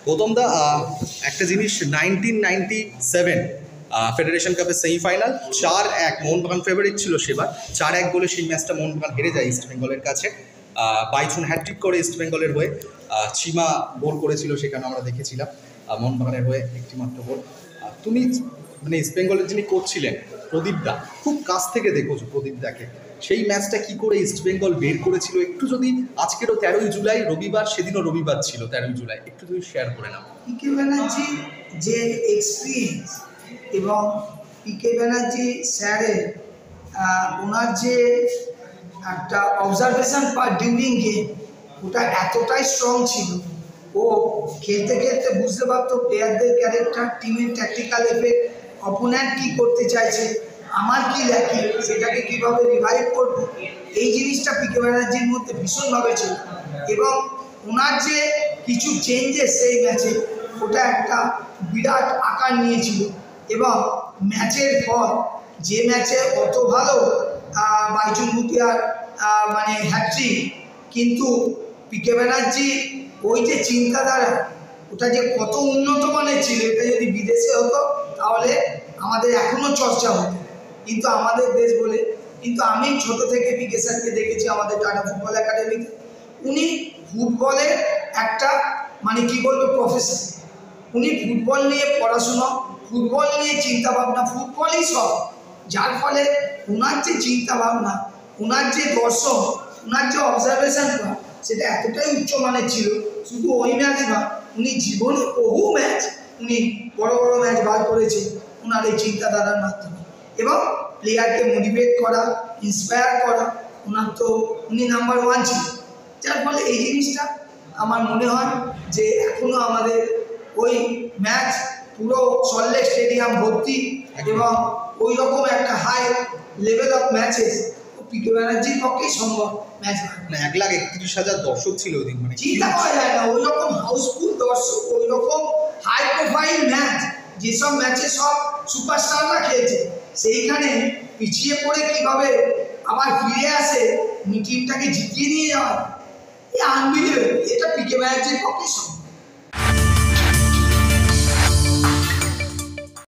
গৌতম দা, একটা জিনিস 1997 ফেডারেশন কাপের সেমিফাইনাল 4-1 মোহনবাগান ফেভারিট ছিল সেবার, 4-1 গোলে সেই ম্যাচটা মোহনবাগান হেরে যায় ইস্ট বেঙ্গলের কাছে। বাইচুন হ্যাট্রিক করে ইস্ট বেঙ্গলের হয়ে, চিমা গোল করেছিল সেখানে আমরা দেখেছিলাম, মোহনবাগানের হয়ে একটি মাত্র গোল। তুমি মানে ইস্ট বেঙ্গলের যিনি কোচ ছিলেন প্রদীপ দা, খুব কাছ থেকে দেখেছো প্রদীপ দাকে, সেই ম্যাচটা কি করে ইস্ট বেঙ্গল বের করেছিল একটু যদি, আজকেরও 13ই জুলাই রবিবার, সেদিনও রবিবার ছিল 13ই জুলাই, একটু যদি শেয়ার করে নাও। পিকে ব্যানার্জি যে এক্সপিরিয়েন্স এবং পিকে ব্যানার্জি স্যারের ওনার যে একটা অবজারভেশন পার ডিউরিং গেম, ওটা এতটাই স্ট্রং ছিল। ও খেলতে খেলতে বুঝতে পারতো প্লেয়ারদের ক্যারেক্টার, টিমের ট্যাকটিক্যাল এফেক্ট, অপোনেন্ট কী করতে চাইছে, আমার কি ল্যাকি, সেটাকে কীভাবে রিভাইভ করবো, এই জিনিসটা পিকে ব্যানার্জির মধ্যে ভীষণভাবে ছিল। এবং ওনার যে কিছু চেঞ্জেস সেই ম্যাচে, ওটা একটা বিরাট আকার নিয়েছিল। এবং ম্যাচের পর যে ম্যাচে অত ভালো বাইচুং ভুটিয়ার মানে হ্যাট্রিক, কিন্তু পিকে ব্যানার্জি ওই যে চিন্তাধারা, ওটা যে কত উন্নত মানের ছিল, এটা যদি বিদেশে হতো তাহলে আমাদের এখনও চর্চা হতো, কিন্তু আমাদের দেশ বলে। কিন্তু আমি ছোট থেকে পিকে স্যারকে দেখেছি আমাদের টাটা ফুটবল একাডেমিতে। উনি ফুটবলের একটা মানে কি বলবো প্রফেশন, উনি ফুটবল নিয়ে পড়াশুনো, ফুটবল নিয়ে চিন্তাভাবনা, ফুটবলই সব। যার ফলে ওনার যে চিন্তাভাবনা, ওনার যে দর্শন, ওনার যে অবজারভেশন, সেটা এতটাই উচ্চমানের ছিল। শুধু ওই ম্যাচ না, উনি জীবনে বহু ম্যাচ, উনি বড় বড় ম্যাচ বার করেছে ওনার এই চিন্তাধারার মাধ্যমে। এবং প্লেয়ারকে মোটিভেট করা, ইন্সপায়ার করা, ওনার তো উনি নাম্বার 1 ছিল। যার ফলে এই জিনিসটা আমার মনে হয় যে এখনও আমাদের ওই ম্যাচ পুরো সল্টলেক স্টেডিয়াম ভর্তি, এবং ওই রকম একটা হাই লেভেল অফ ম্যাচেস পিকে ব্যানার্জির পক্ষেই সম্ভব। ম্যাচ মানে 1,31,000 দর্শক ছিল ওই দিন, মানে চিন্তা করা যায় না ওই রকম হাউসফুল দর্শক, ওই রকম হাই প্রোফাইল ম্যাচ, যেসব ম্যাচে সব সুপারস্টাররা খেলছে, সেইখানে পিছিয়ে পড়ে কীভাবে আবার ফিরে আসে টিমটাকে জিতিয়ে নিয়ে যাওয়া, এই আনবিলিভেবল। এটা পিকে ব্যানার্জির পক্ষে সম্ভব।